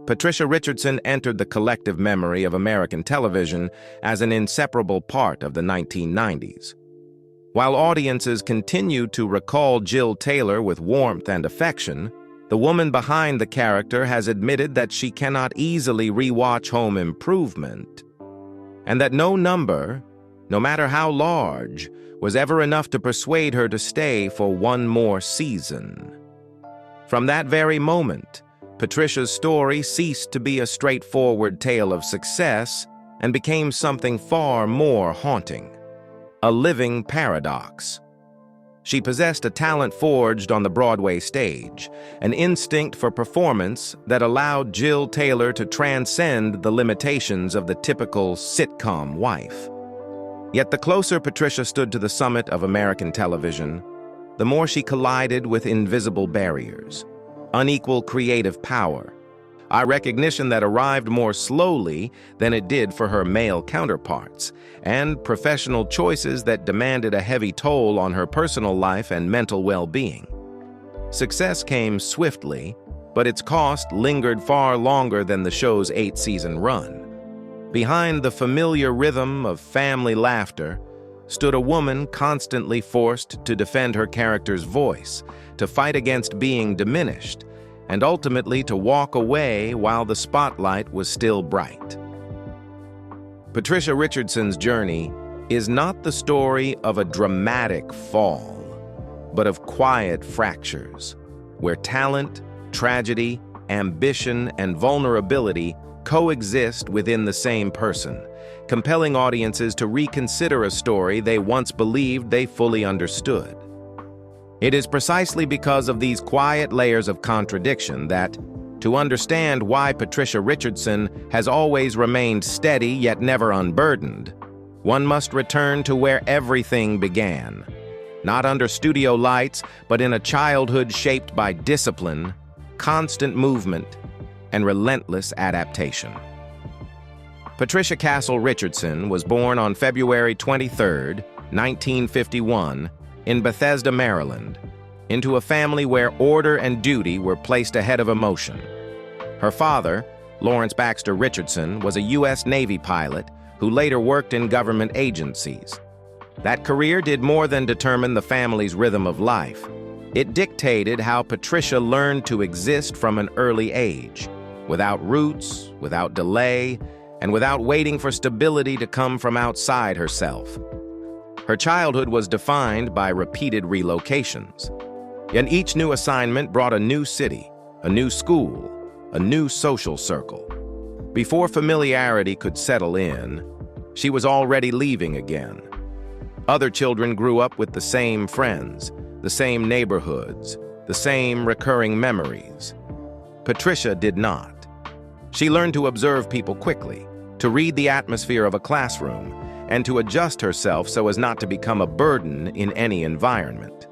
Patricia Richardson entered the collective memory of American television as an inseparable part of the 1990s. While audiences continued to recall Jill Taylor with warmth and affection, the woman behind the character has admitted that she cannot easily rewatch Home Improvement, and that no number, no matter how large, was ever enough to persuade her to stay for one more season. From that very moment, Patricia's story ceased to be a straightforward tale of success and became something far more haunting. A living paradox. She possessed a talent forged on the Broadway stage, an instinct for performance that allowed Jill Taylor to transcend the limitations of the typical sitcom wife. Yet the closer Patricia stood to the summit of American television, the more she collided with invisible barriers, unequal creative power, a recognition that arrived more slowly than it did for her male counterparts, and professional choices that demanded a heavy toll on her personal life and mental well-being. Success came swiftly, but its cost lingered far longer than the show's 8-season run. Behind the familiar rhythm of family laughter stood a woman constantly forced to defend her character's voice, to fight against being diminished, and ultimately to walk away while the spotlight was still bright. Patricia Richardson's journey is not the story of a dramatic fall, but of quiet fractures, where talent, tragedy, ambition, and vulnerability coexist within the same person, compelling audiences to reconsider a story they once believed they fully understood. It is precisely because of these quiet layers of contradiction that, to understand why Patricia Richardson has always remained steady yet never unburdened, one must return to where everything began, not under studio lights, but in a childhood shaped by discipline, constant movement, and relentless adaptation. Patricia Castle Richardson was born on February 23, 1951, in Bethesda, Maryland, into a family where order and duty were placed ahead of emotion. Her father, Lawrence Baxter Richardson, was a U.S. Navy pilot who later worked in government agencies. That career did more than determine the family's rhythm of life. It dictated how Patricia learned to exist from an early age, without roots, without delay, and without waiting for stability to come from outside herself. Her childhood was defined by repeated relocations, and each new assignment brought a new city, a new school, a new social circle. Before familiarity could settle in, she was already leaving again. Other children grew up with the same friends, the same neighborhoods, the same recurring memories. Patricia did not. She learned to observe people quickly, to read the atmosphere of a classroom, and to adjust herself so as not to become a burden in any environment.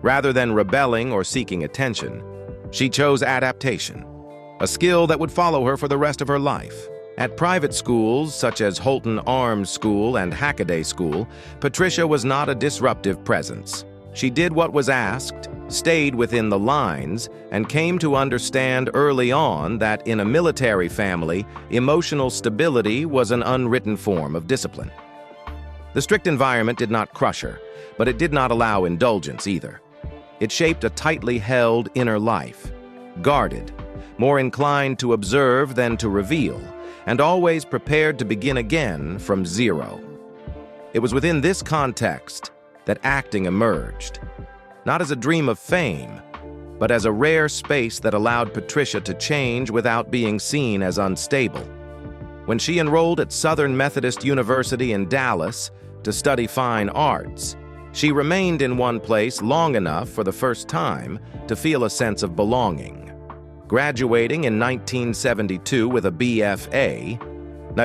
Rather than rebelling or seeking attention, she chose adaptation, a skill that would follow her for the rest of her life. At private schools such as Holton Arms School and Hackaday School, Patricia was not a disruptive presence. She did what was asked, stayed within the lines, and came to understand early on that in a military family, emotional stability was an unwritten form of discipline. The strict environment did not crush her, but it did not allow indulgence either. It shaped a tightly held inner life, guarded, more inclined to observe than to reveal, and always prepared to begin again from zero. It was within this context that acting emerged, not as a dream of fame, but as a rare space that allowed Patricia to change without being seen as unstable. When she enrolled at Southern Methodist University in Dallas to study fine arts, she remained in one place long enough for the first time to feel a sense of belonging. Graduating in 1972 with a BFA,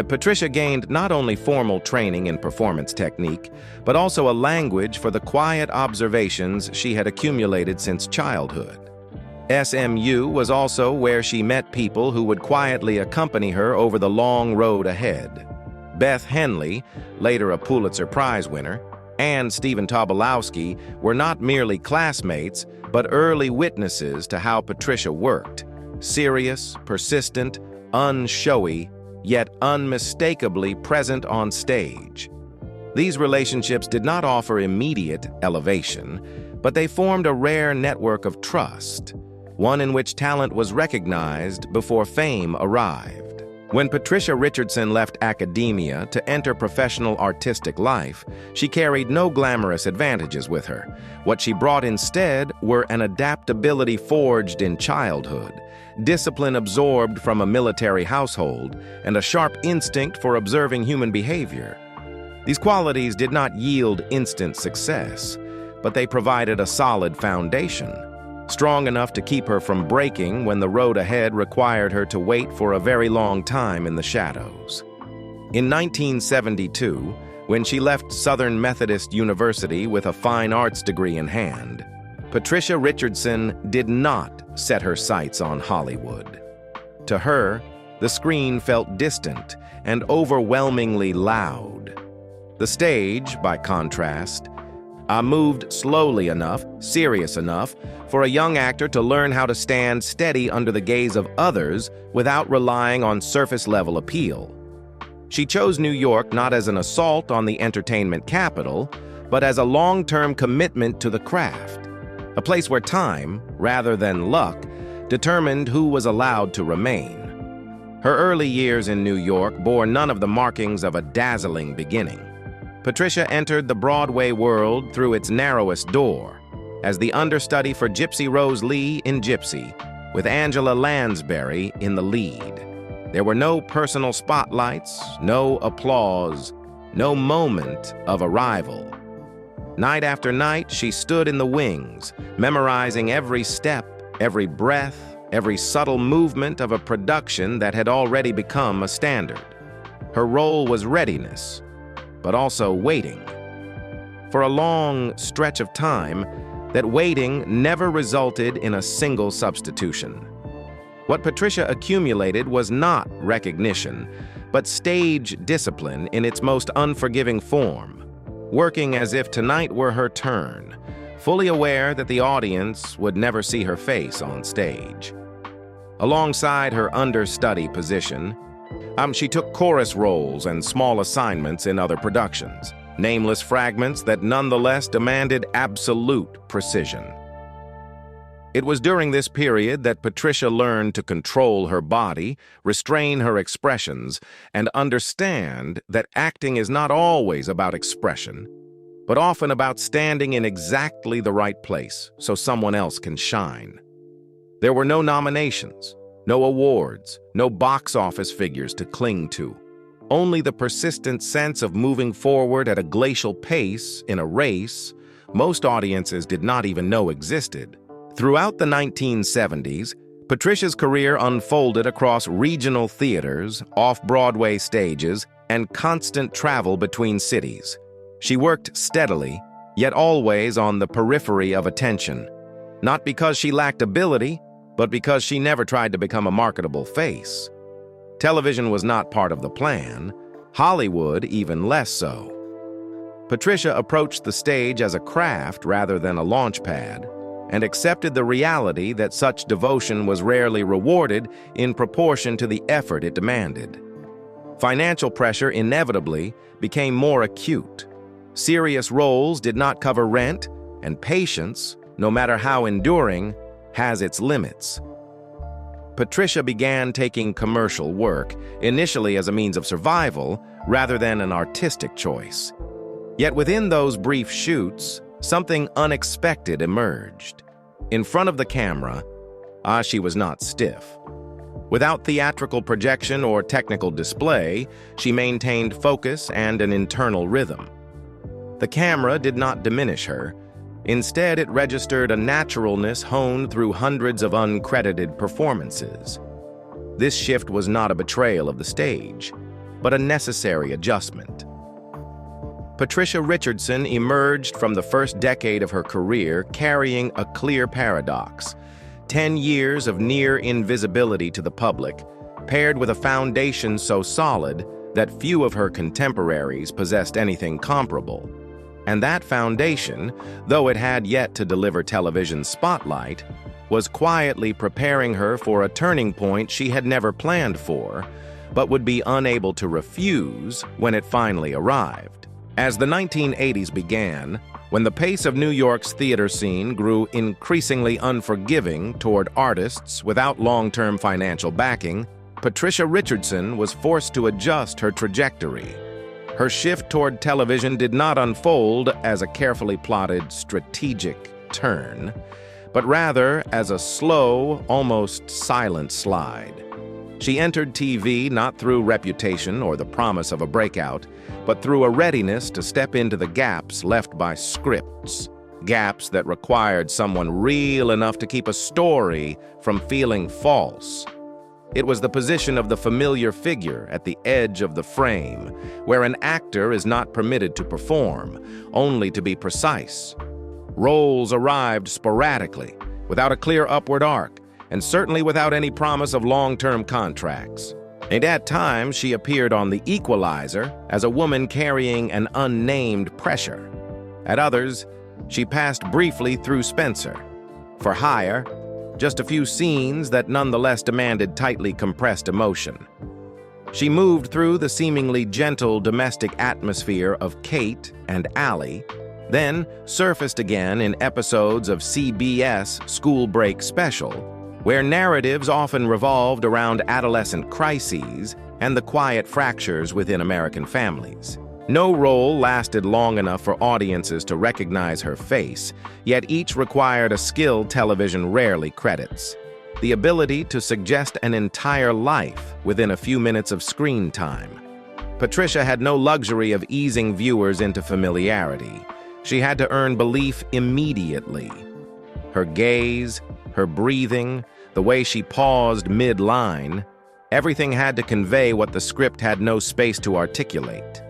Patricia gained not only formal training in performance technique, but also a language for the quiet observations she had accumulated since childhood. SMU was also where she met people who would quietly accompany her over the long road ahead. Beth Henley, later a Pulitzer Prize winner, and Stephen Tobolowsky were not merely classmates, but early witnesses to how Patricia worked, serious, persistent, unshowy, yet unmistakably present on stage. These relationships did not offer immediate elevation, but they formed a rare network of trust, one in which talent was recognized before fame arrived. When Patricia Richardson left academia to enter professional artistic life, she carried no glamorous advantages with her. What she brought instead were an adaptability forged in childhood, discipline absorbed from a military household, and a sharp instinct for observing human behavior. These qualities did not yield instant success, but they provided a solid foundation, strong enough to keep her from breaking when the road ahead required her to wait for a very long time in the shadows. In 1972, when she left Southern Methodist University with a fine arts degree in hand, Patricia Richardson did not set her sights on Hollywood. To her, the screen felt distant and overwhelmingly loud. The stage, by contrast, moved slowly enough, serious enough, for a young actor to learn how to stand steady under the gaze of others without relying on surface-level appeal. She chose New York not as an assault on the entertainment capital, but as a long-term commitment to the craft, a place where time, rather than luck, determined who was allowed to remain. Her early years in New York bore none of the markings of a dazzling beginning. Patricia entered the Broadway world through its narrowest door, as the understudy for Gypsy Rose Lee in Gypsy, with Angela Lansbury in the lead. There were no personal spotlights, no applause, no moment of arrival. Night after night, she stood in the wings, memorizing every step, every breath, every subtle movement of a production that had already become a standard. Her role was readiness, but also waiting. For a long stretch of time, that waiting never resulted in a single substitution. What Patricia accumulated was not recognition, but stage discipline in its most unforgiving form, working as if tonight were her turn, fully aware that the audience would never see her face on stage. Alongside her understudy position, she took chorus roles and small assignments in other productions, nameless fragments that nonetheless demanded absolute precision. It was during this period that Patricia learned to control her body, restrain her expressions, and understand that acting is not always about expression, but often about standing in exactly the right place so someone else can shine. There were no nominations, no awards, no box office figures to cling to. Only the persistent sense of moving forward at a glacial pace in a race most audiences did not even know existed. Throughout the 1970s, Patricia's career unfolded across regional theaters, off-Broadway stages, and constant travel between cities. She worked steadily, yet always on the periphery of attention, not because she lacked ability, but because she never tried to become a marketable face. Television was not part of the plan, Hollywood even less so. Patricia approached the stage as a craft rather than a launch pad, and accepted the reality that such devotion was rarely rewarded in proportion to the effort it demanded. Financial pressure inevitably became more acute. Serious roles did not cover rent, and patience, no matter how enduring, has its limits. Patricia began taking commercial work, initially as a means of survival rather than an artistic choice. Yet within those brief shoots, something unexpected emerged. In front of the camera, she was not stiff. Without theatrical projection or technical display, she maintained focus and an internal rhythm. The camera did not diminish her. Instead, it registered a naturalness honed through hundreds of uncredited performances. This shift was not a betrayal of the stage, but a necessary adjustment. Patricia Richardson emerged from the first decade of her career carrying a clear paradox: 10 years of near invisibility to the public, paired with a foundation so solid that few of her contemporaries possessed anything comparable. And that foundation, though it had yet to deliver television's spotlight, was quietly preparing her for a turning point she had never planned for, but would be unable to refuse when it finally arrived. As the 1980s began, when the pace of New York's theater scene grew increasingly unforgiving toward artists without long-term financial backing, Patricia Richardson was forced to adjust her trajectory. Her shift toward television did not unfold as a carefully plotted, strategic turn, but rather as a slow, almost silent slide. She entered TV not through reputation or the promise of a breakout, but through a readiness to step into the gaps left by scripts, gaps that required someone real enough to keep a story from feeling false. It was the position of the familiar figure at the edge of the frame, where an actor is not permitted to perform, only to be precise. Roles arrived sporadically, without a clear upward arc, and certainly without any promise of long-term contracts. And at times, she appeared on The Equalizer as a woman carrying an unnamed pressure. At others, she passed briefly through Spencer. For Hire, just a few scenes that nonetheless demanded tightly compressed emotion. She moved through the seemingly gentle domestic atmosphere of Kate and Allie, then surfaced again in episodes of CBS School Break Special, where narratives often revolved around adolescent crises and the quiet fractures within American families. No role lasted long enough for audiences to recognize her face, yet each required a skill television rarely credits: the ability to suggest an entire life within a few minutes of screen time. Patricia had no luxury of easing viewers into familiarity. She had to earn belief immediately. Her gaze, her breathing, the way she paused mid-line, everything had to convey what the script had no space to articulate.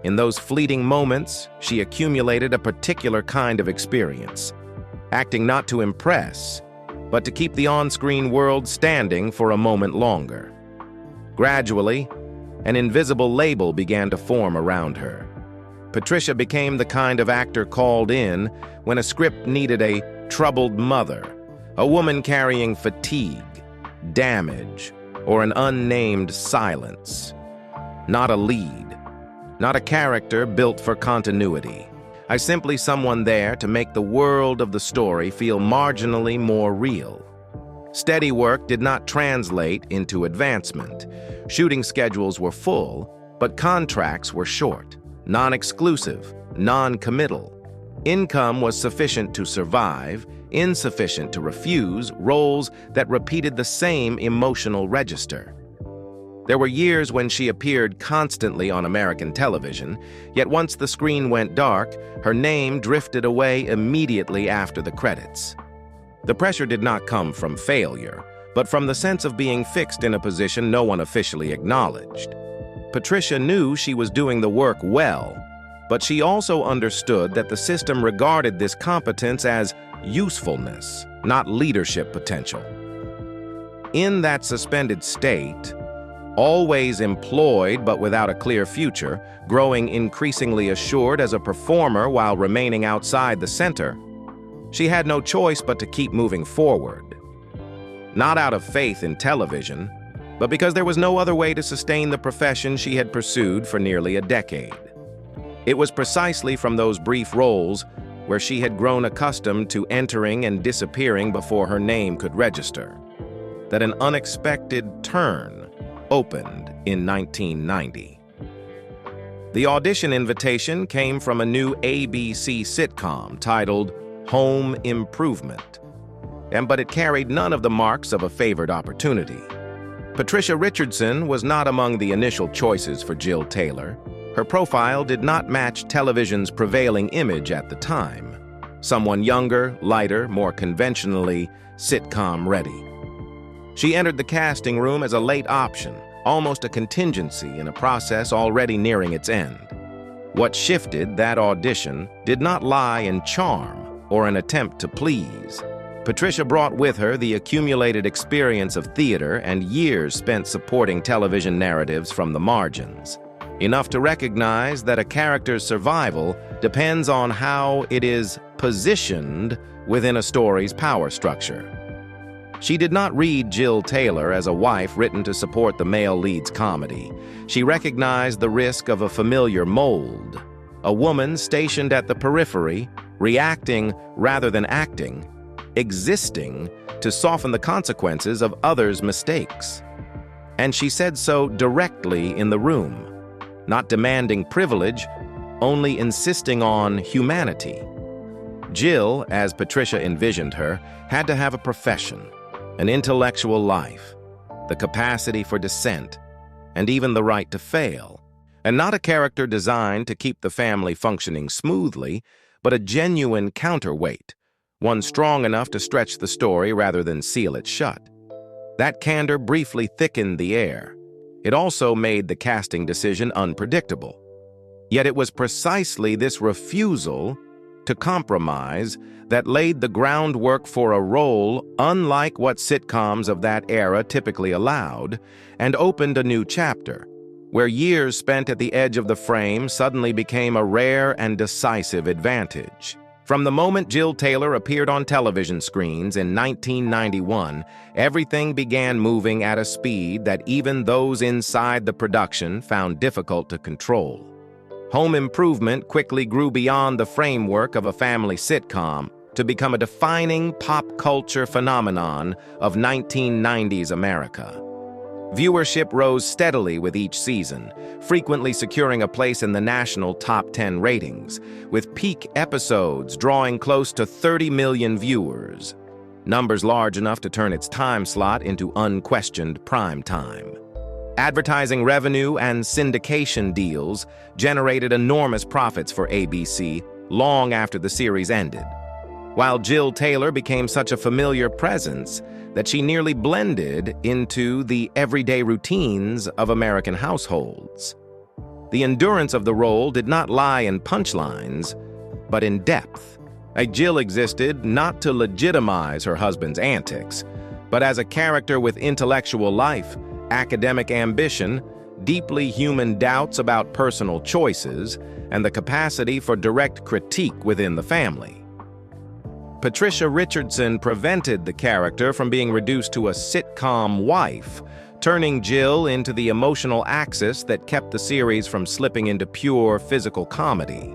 In those fleeting moments, she accumulated a particular kind of experience, acting not to impress, but to keep the on-screen world standing for a moment longer. Gradually, an invisible label began to form around her. Patricia became the kind of actor called in when a script needed a troubled mother, a woman carrying fatigue, damage, or an unnamed silence. Not a lead, not a character built for continuity. Simply someone there to make the world of the story feel marginally more real. Steady work did not translate into advancement. Shooting schedules were full, but contracts were short, non-exclusive, non-committal. Income was sufficient to survive, insufficient to refuse roles that repeated the same emotional register. There were years when she appeared constantly on American television, yet once the screen went dark, her name drifted away immediately after the credits. The pressure did not come from failure, but from the sense of being fixed in a position no one officially acknowledged. Patricia knew she was doing the work well, but she also understood that the system regarded this competence as usefulness, not leadership potential. In that suspended state, always employed but without a clear future, growing increasingly assured as a performer while remaining outside the center, she had no choice but to keep moving forward. Not out of faith in television, but because there was no other way to sustain the profession she had pursued for nearly a decade. It was precisely from those brief roles where she had grown accustomed to entering and disappearing before her name could register that an unexpected turn opened in 1990. The audition invitation came from a new ABC sitcom titled Home Improvement, but it carried none of the marks of a favored opportunity. Patricia Richardson was not among the initial choices for Jill Taylor. Her profile did not match television's prevailing image at the time. Someone younger, lighter, more conventionally sitcom-ready. She entered the casting room as a late option, almost a contingency in a process already nearing its end. What shifted that audition did not lie in charm or an attempt to please. Patricia brought with her the accumulated experience of theater and years spent supporting television narratives from the margins, enough to recognize that a character's survival depends on how it is positioned within a story's power structure. She did not read Jill Taylor as a wife written to support the male lead's comedy. She recognized the risk of a familiar mold, a woman stationed at the periphery, reacting rather than acting, existing to soften the consequences of others' mistakes. And she said so directly in the room, not demanding privilege, only insisting on humanity. Jill, as Patricia envisioned her, had to have a profession, an intellectual life, the capacity for dissent, and even the right to fail, and not a character designed to keep the family functioning smoothly, but a genuine counterweight, one strong enough to stretch the story rather than seal it shut. That candor briefly thickened the air. It also made the casting decision unpredictable. Yet it was precisely this refusal to compromise that laid the groundwork for a role unlike what sitcoms of that era typically allowed, and opened a new chapter, where years spent at the edge of the frame suddenly became a rare and decisive advantage. From the moment Jill Taylor appeared on television screens in 1991, everything began moving at a speed that even those inside the production found difficult to control. Home Improvement quickly grew beyond the framework of a family sitcom to become a defining pop culture phenomenon of 1990s America. Viewership rose steadily with each season, frequently securing a place in the national top 10 ratings, with peak episodes drawing close to 30 million viewers, numbers large enough to turn its time slot into unquestioned prime time. Advertising revenue and syndication deals generated enormous profits for ABC long after the series ended, while Jill Taylor became such a familiar presence that she nearly blended into the everyday routines of American households. The endurance of the role did not lie in punchlines, but in depth. Jill existed not to legitimize her husband's antics, but as a character with intellectual life, academic ambition, deeply human doubts about personal choices, and the capacity for direct critique within the family. Patricia Richardson prevented the character from being reduced to a sitcom wife, turning Jill into the emotional axis that kept the series from slipping into pure physical comedy.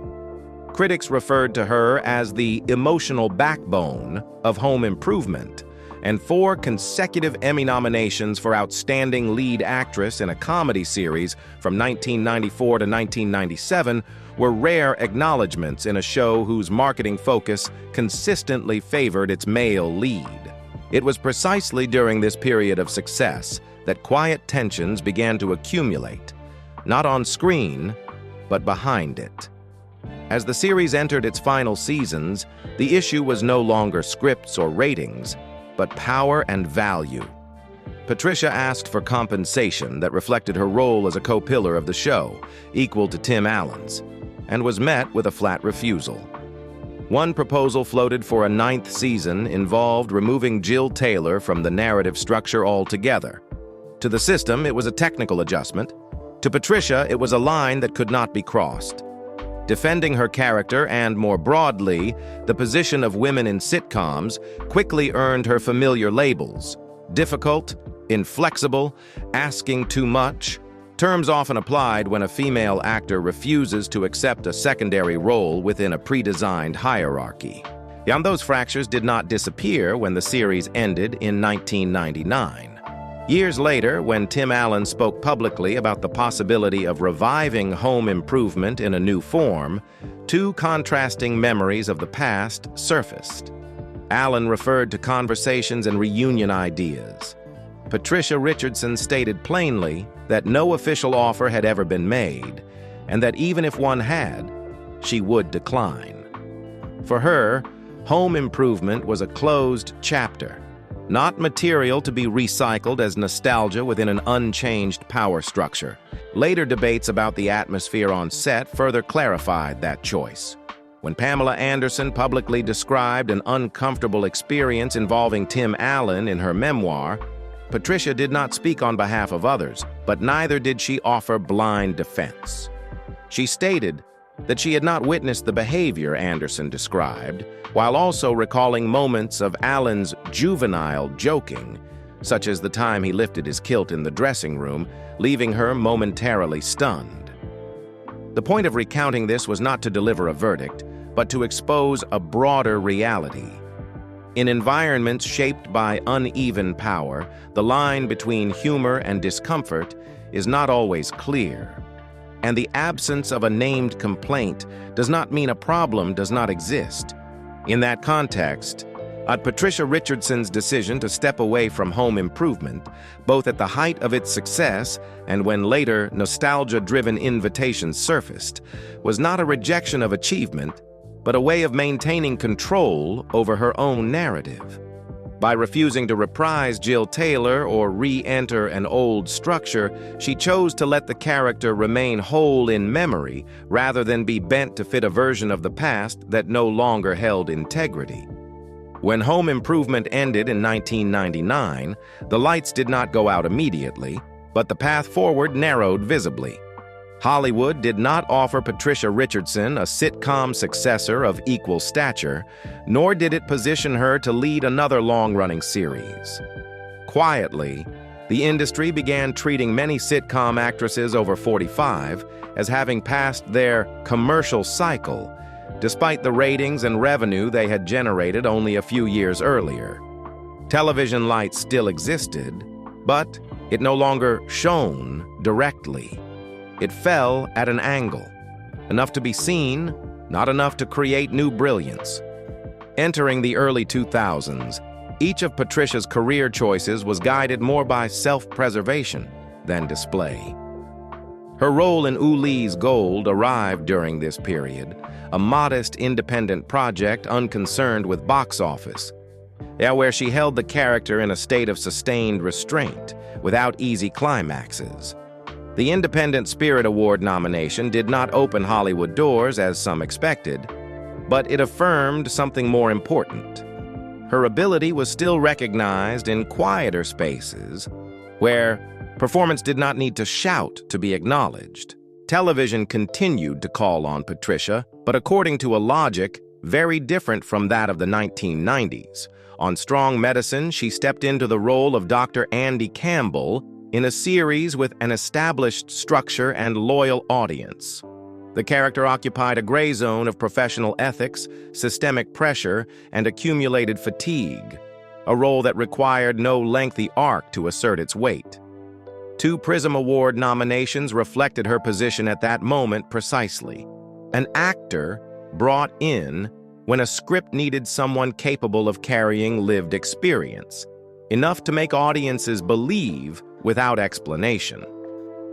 Critics referred to her as the emotional backbone of Home Improvement, and 4 consecutive Emmy nominations for Outstanding Lead Actress in a Comedy Series from 1994 to 1997 were rare acknowledgments in a show whose marketing focus consistently favored its male lead. It was precisely during this period of success that quiet tensions began to accumulate, not on screen, but behind it. As the series entered its final seasons, the issue was no longer scripts or ratings, but power and value. Patricia asked for compensation that reflected her role as a co-pillar of the show, equal to Tim Allen's, and was met with a flat refusal. One proposal floated for a 9th season involved removing Jill Taylor from the narrative structure altogether. To the system, it was a technical adjustment. To Patricia, it was a line that could not be crossed. Defending her character and, more broadly, the position of women in sitcoms quickly earned her familiar labels: difficult, inflexible, asking too much, terms often applied when a female actor refuses to accept a secondary role within a pre-designed hierarchy. And those fractures did not disappear when the series ended in 1999. Years later, when Tim Allen spoke publicly about the possibility of reviving Home Improvement in a new form, 2 contrasting memories of the past surfaced. Allen referred to conversations and reunion ideas. Patricia Richardson stated plainly that no official offer had ever been made, and that even if one had, she would decline. For her, Home Improvement was a closed chapter, not material to be recycled as nostalgia within an unchanged power structure. Later debates about the atmosphere on set further clarified that choice. When Pamela Anderson publicly described an uncomfortable experience involving Tim Allen in her memoir, Patricia did not speak on behalf of others, but neither did she offer blind defense. She stated, that she had not witnessed the behavior Anderson described, while also recalling moments of Alan's juvenile joking, such as the time he lifted his kilt in the dressing room, leaving her momentarily stunned. The point of recounting this was not to deliver a verdict, but to expose a broader reality. In environments shaped by uneven power, the line between humor and discomfort is not always clear. And the absence of a named complaint does not mean a problem does not exist. In that context, Patricia Richardson's decision to step away from home improvement, both at the height of its success and when later nostalgia-driven invitations surfaced, was not a rejection of achievement, but a way of maintaining control over her own narrative. By refusing to reprise Jill Taylor or re-enter an old structure, she chose to let the character remain whole in memory rather than be bent to fit a version of the past that no longer held integrity. When Home Improvement ended in 1999, the lights did not go out immediately, but the path forward narrowed visibly. Hollywood did not offer Patricia Richardson a sitcom successor of equal stature, nor did it position her to lead another long-running series. Quietly, the industry began treating many sitcom actresses over 45 as having passed their commercial cycle, despite the ratings and revenue they had generated only a few years earlier. Television lights still existed, but it no longer shone directly. It fell at an angle, enough to be seen, not enough to create new brilliance. Entering the early 2000s, each of Patricia's career choices was guided more by self-preservation than display. Her role in Ulee's Gold arrived during this period, a modest independent project unconcerned with box office, where she held the character in a state of sustained restraint, without easy climaxes. The Independent Spirit Award nomination did not open Hollywood doors as some expected, but it affirmed something more important. Her ability was still recognized in quieter spaces, where performance did not need to shout to be acknowledged. Television continued to call on Patricia, but according to a logic very different from that of the 1990s. On Strong Medicine, she stepped into the role of Dr. Andy Campbell in a series with an established structure and loyal audience. The character occupied a gray zone of professional ethics, systemic pressure, and accumulated fatigue, a role that required no lengthy arc to assert its weight. 2 Prism Award nominations reflected her position at that moment precisely. An actor brought in when a script needed someone capable of carrying lived experience, enough to make audiences believe without explanation.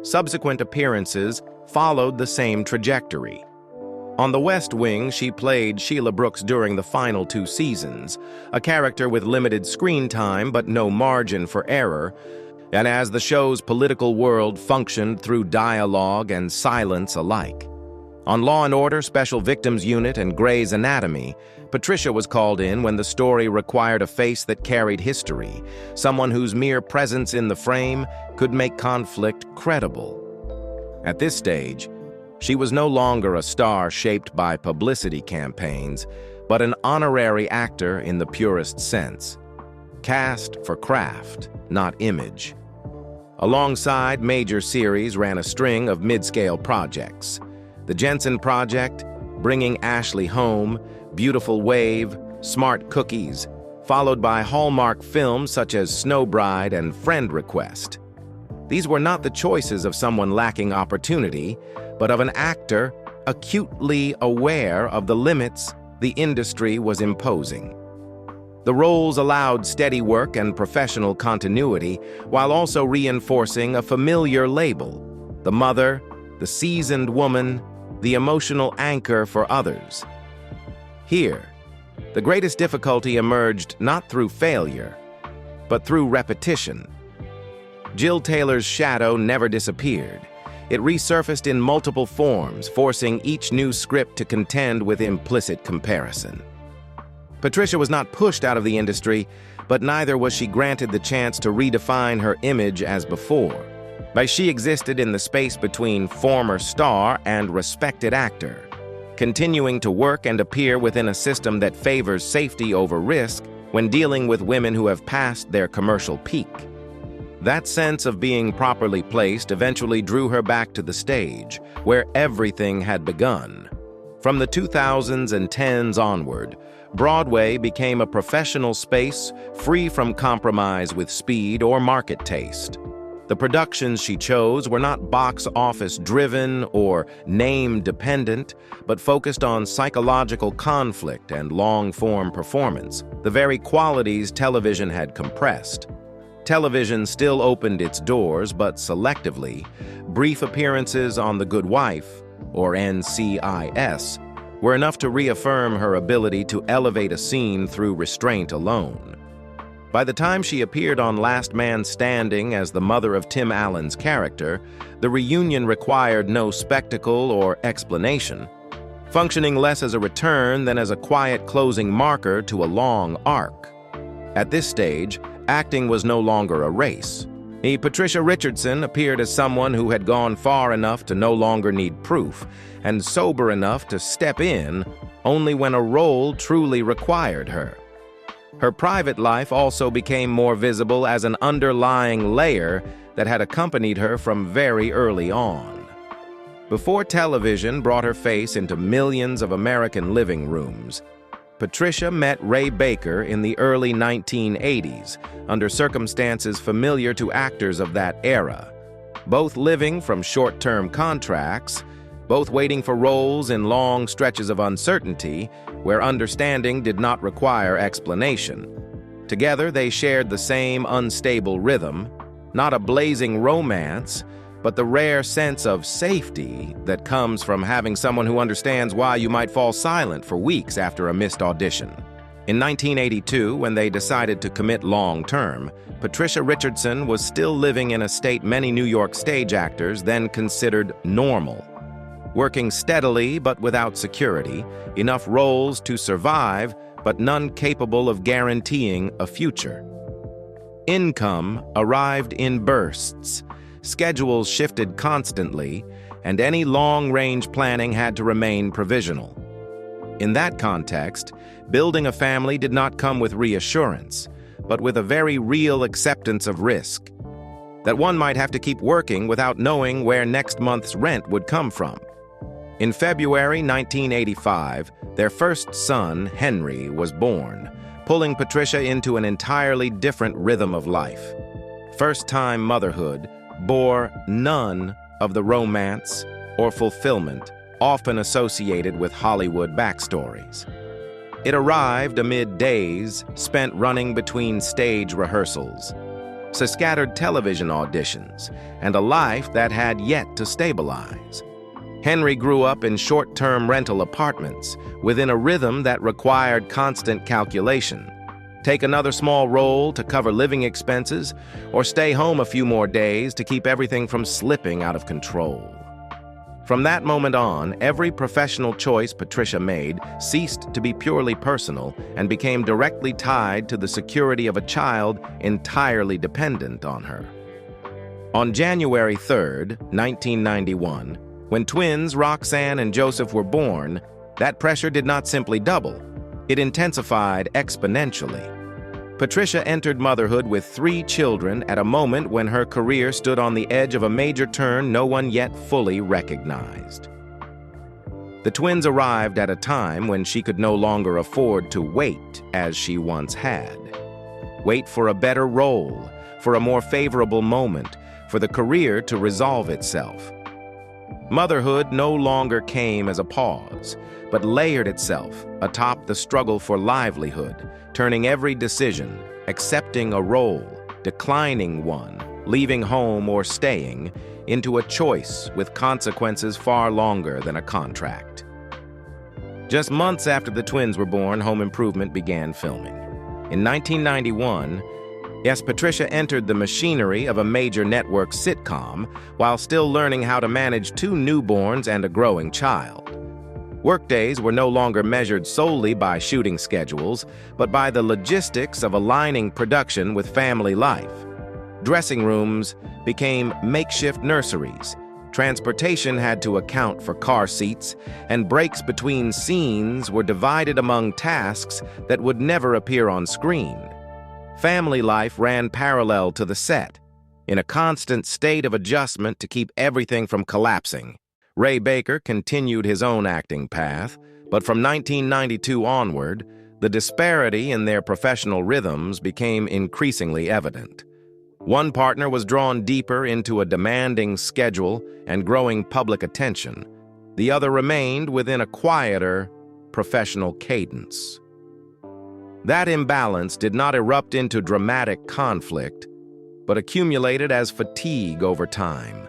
Subsequent appearances followed the same trajectory. On The West Wing, she played Sheila Brooks during the final 2 seasons, a character with limited screen time but no margin for error, and as the show's political world functioned through dialogue and silence alike. On Law and Order, Special Victims Unit, and Grey's Anatomy, Patricia was called in when the story required a face that carried history, someone whose mere presence in the frame could make conflict credible. At this stage, she was no longer a star shaped by publicity campaigns, but an honorary actor in the purest sense. Cast for craft, not image. Alongside major series ran a string of mid-scale projects. The Jensen Project, Bringing Ashley Home, Beautiful Wave, Smart Cookies, followed by Hallmark films such as Snow Bride and Friend Request. These were not the choices of someone lacking opportunity, but of an actor acutely aware of the limits the industry was imposing. The roles allowed steady work and professional continuity, while also reinforcing a familiar label: the mother, the seasoned woman, the emotional anchor for others. Here, the greatest difficulty emerged not through failure, but through repetition. Jill Taylor's shadow never disappeared. It resurfaced in multiple forms, forcing each new script to contend with implicit comparison. Patricia was not pushed out of the industry, but neither was she granted the chance to redefine her image as before. She existed in the space between former star and respected actor. continuing to work and appear within a system that favors safety over risk when dealing with women who have passed their commercial peak. That sense of being properly placed eventually drew her back to the stage, where everything had begun. From the 2000s and 10s onward, Broadway became a professional space free from compromise with speed or market taste. The productions she chose were not box office driven or name dependent, but focused on psychological conflict and long-form performance, the very qualities television had compressed. Television still opened its doors, but selectively. Brief appearances on The Good Wife, or NCIS, were enough to reaffirm her ability to elevate a scene through restraint alone. By the time she appeared on Last Man Standing as the mother of Tim Allen's character, the reunion required no spectacle or explanation, functioning less as a return than as a quiet closing marker to a long arc. At this stage, acting was no longer a race. Patricia Richardson appeared as someone who had gone far enough to no longer need proof, and sober enough to step in only when a role truly required her. Her private life also became more visible as an underlying layer that had accompanied her from very early on. Before television brought her face into millions of American living rooms, Patricia met Ray Baker in the early 1980s, under circumstances familiar to actors of that era. Both living from short-term contracts, both waiting for roles in long stretches of uncertainty, where understanding did not require explanation. Together, they shared the same unstable rhythm, not a blazing romance, but the rare sense of safety that comes from having someone who understands why you might fall silent for weeks after a missed audition. In 1982, when they decided to commit long-term, Patricia Richardson was still living in a state many New York stage actors then considered normal. Working steadily but without security, enough roles to survive, but none capable of guaranteeing a future. Income arrived in bursts. Schedules shifted constantly, and any long-range planning had to remain provisional. In that context, building a family did not come with reassurance, but with a very real acceptance of risk. That one might have to keep working without knowing where next month's rent would come from. In February 1985, their first son, Henry, was born, pulling Patricia into an entirely different rhythm of life. First-time motherhood bore none of the romance or fulfillment often associated with Hollywood backstories. It arrived amid days spent running between stage rehearsals, scattered television auditions, and a life that had yet to stabilize. Henry grew up in short-term rental apartments within a rhythm that required constant calculation. Take another small role to cover living expenses, or stay home a few more days to keep everything from slipping out of control. From that moment on, every professional choice Patricia made ceased to be purely personal and became directly tied to the security of a child entirely dependent on her. On January 3, 1991, when twins Roxanne and Joseph were born, that pressure did not simply double, it intensified exponentially. Patricia entered motherhood with 3 children at a moment when her career stood on the edge of a major turn no one yet fully recognized. The twins arrived at a time when she could no longer afford to wait as she once had. Wait for a better role, for a more favorable moment, for the career to resolve itself. Motherhood no longer came as a pause, but layered itself atop the struggle for livelihood, turning every decision, accepting a role, declining one, leaving home or staying, into a choice with consequences far longer than a contract. Just months after the twins were born, Home Improvement began filming. In 1991, Patricia entered the machinery of a major network sitcom while still learning how to manage 2 newborns and a growing child. Workdays were no longer measured solely by shooting schedules, but by the logistics of aligning production with family life. Dressing rooms became makeshift nurseries, Transportation had to account for car seats, and breaks between scenes were divided among tasks that would never appear on screen. Family life ran parallel to the set, in a constant state of adjustment to keep everything from collapsing. Ray Baker continued his own acting path, but from 1992 onward, the disparity in their professional rhythms became increasingly evident. One partner was drawn deeper into a demanding schedule and growing public attention. The other remained within a quieter, professional cadence. That imbalance did not erupt into dramatic conflict, but accumulated as fatigue over time.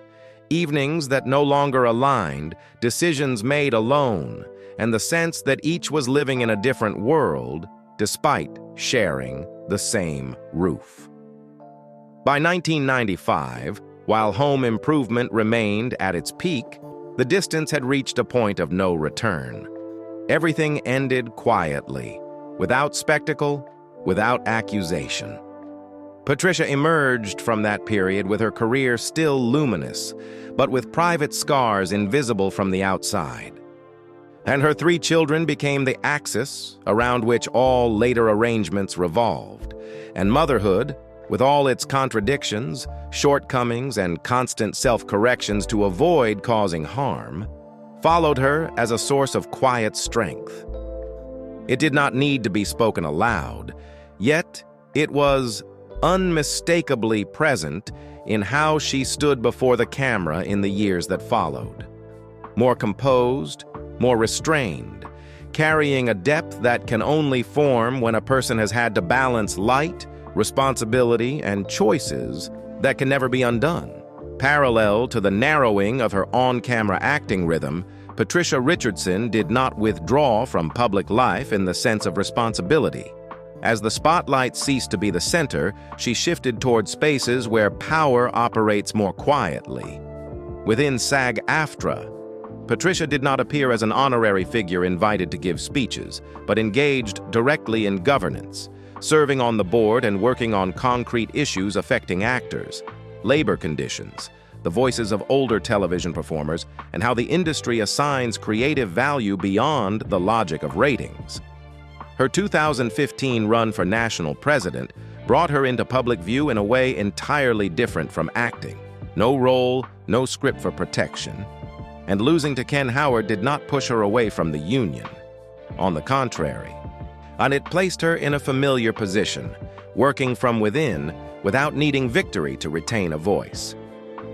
Evenings that no longer aligned, decisions made alone, and the sense that each was living in a different world, despite sharing the same roof. By 1995, while home improvement remained at its peak, the distance had reached a point of no return. Everything ended quietly, without spectacle, without accusation. Patricia emerged from that period with her career still luminous, but with private scars invisible from the outside. And her 3 children became the axis around which all later arrangements revolved, and motherhood, with all its contradictions, shortcomings, and constant self-corrections to avoid causing harm, followed her as a source of quiet strength. It did not need to be spoken aloud, yet it was unmistakably present in how she stood before the camera in the years that followed. More composed, more restrained, carrying a depth that can only form when a person has had to balance light, responsibility, and choices that can never be undone. Parallel to the narrowing of her on-camera acting rhythm, Patricia Richardson did not withdraw from public life in the sense of responsibility. As the spotlight ceased to be the center, she shifted toward spaces where power operates more quietly. Within SAG-AFTRA, Patricia did not appear as an honorary figure invited to give speeches, but engaged directly in governance, serving on the board and working on concrete issues affecting actors, labor conditions, the voices of older television performers, and how the industry assigns creative value beyond the logic of ratings. Her 2015 run for national president brought her into public view in a way entirely different from acting. No role, no script for protection. And losing to Ken Howard did not push her away from the union. On the contrary, and it placed her in a familiar position, working from within without needing victory to retain a voice.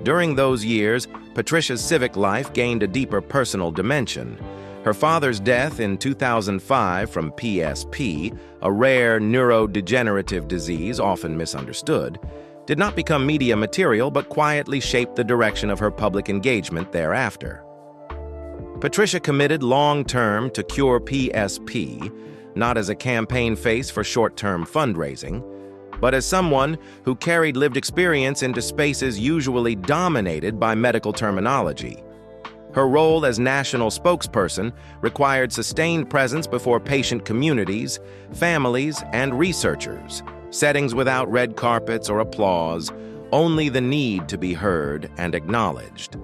During those years, Patricia's civic life gained a deeper personal dimension. Her father's death in 2005 from PSP, a rare neurodegenerative disease often misunderstood, did not become media material but quietly shaped the direction of her public engagement thereafter. Patricia committed long-term to cure PSP, not as a campaign face for short-term fundraising, but as someone who carried lived experience into spaces usually dominated by medical terminology. Her role as national spokesperson required sustained presence before patient communities, families, and researchers, settings without red carpets or applause, only the need to be heard and acknowledged.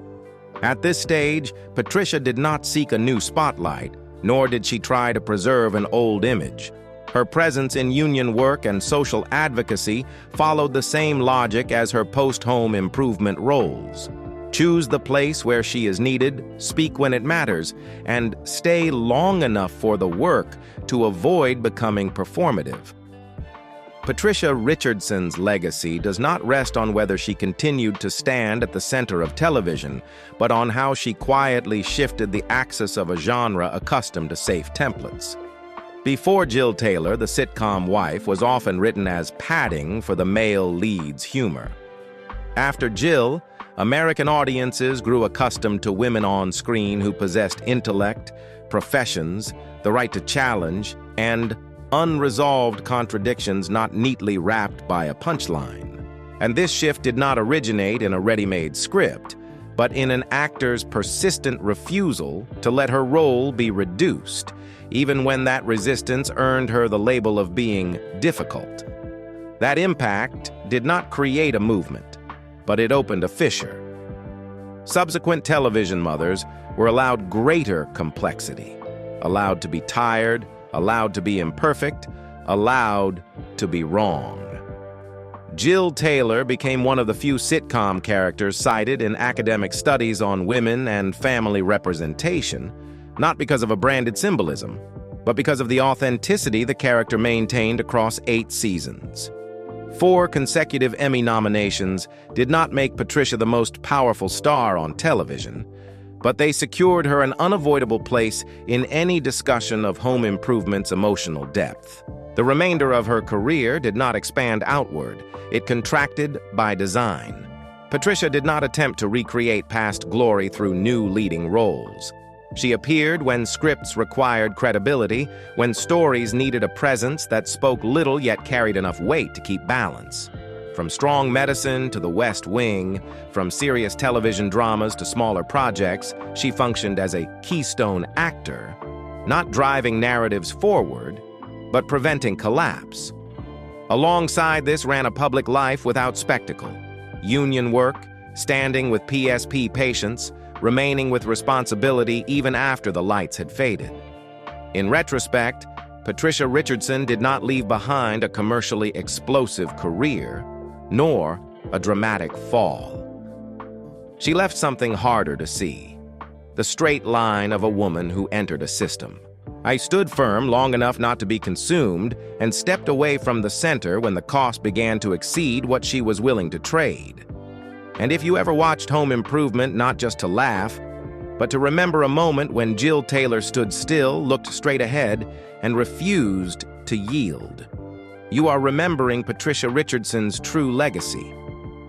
At this stage, Patricia did not seek a new spotlight, nor did she try to preserve an old image. Her presence in union work and social advocacy followed the same logic as her post-home improvement roles. Choose the place where she is needed, speak when it matters, and stay long enough for the work to avoid becoming performative. Patricia Richardson's legacy does not rest on whether she continued to stand at the center of television, but on how she quietly shifted the axis of a genre accustomed to safe templates. Before Jill Taylor, the sitcom wife was often written as padding for the male lead's humor. After Jill, American audiences grew accustomed to women on screen who possessed intellect, professions, the right to challenge, and unresolved contradictions not neatly wrapped by a punchline. And this shift did not originate in a ready-made script, but in an actor's persistent refusal to let her role be reduced, even when that resistance earned her the label of being difficult. That impact did not create a movement, but it opened a fissure. Subsequent television mothers were allowed greater complexity, allowed to be tired, allowed to be imperfect, allowed to be wrong. Jill Taylor became one of the few sitcom characters cited in academic studies on women and family representation, not because of a branded symbolism, but because of the authenticity the character maintained across 8 seasons. 4 consecutive Emmy nominations did not make Patricia the most powerful star on television, but they secured her an unavoidable place in any discussion of home improvement's emotional depth. The remainder of her career did not expand outward. It contracted by design. Patricia did not attempt to recreate past glory through new leading roles. She appeared when scripts required credibility, when stories needed a presence that spoke little yet carried enough weight to keep balance. From Strong Medicine to The West Wing, from serious television dramas to smaller projects, she functioned as a keystone actor, not driving narratives forward, but preventing collapse. Alongside this ran a public life without spectacle, union work, standing with PSP patients, remaining with responsibility even after the lights had faded. In retrospect, Patricia Richardson did not leave behind a commercially explosive career, nor a dramatic fall. She left something harder to see: the straight line of a woman who entered a system. I stood firm long enough not to be consumed and stepped away from the center when the cost began to exceed what she was willing to trade. And if you ever watched Home Improvement not just to laugh, but to remember a moment when Jill Taylor stood still, looked straight ahead, and refused to yield, you are remembering Patricia Richardson's true legacy.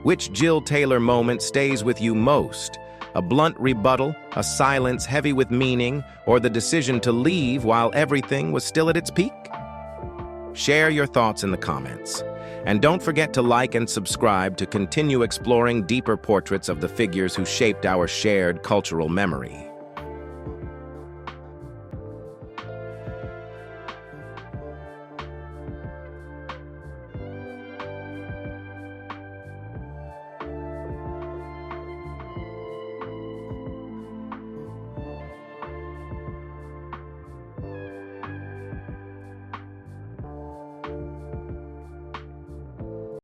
Which Jill Taylor moment stays with you most? A blunt rebuttal, a silence heavy with meaning, or the decision to leave while everything was still at its peak? Share your thoughts in the comments. And don't forget to like and subscribe to continue exploring deeper portraits of the figures who shaped our shared cultural memory.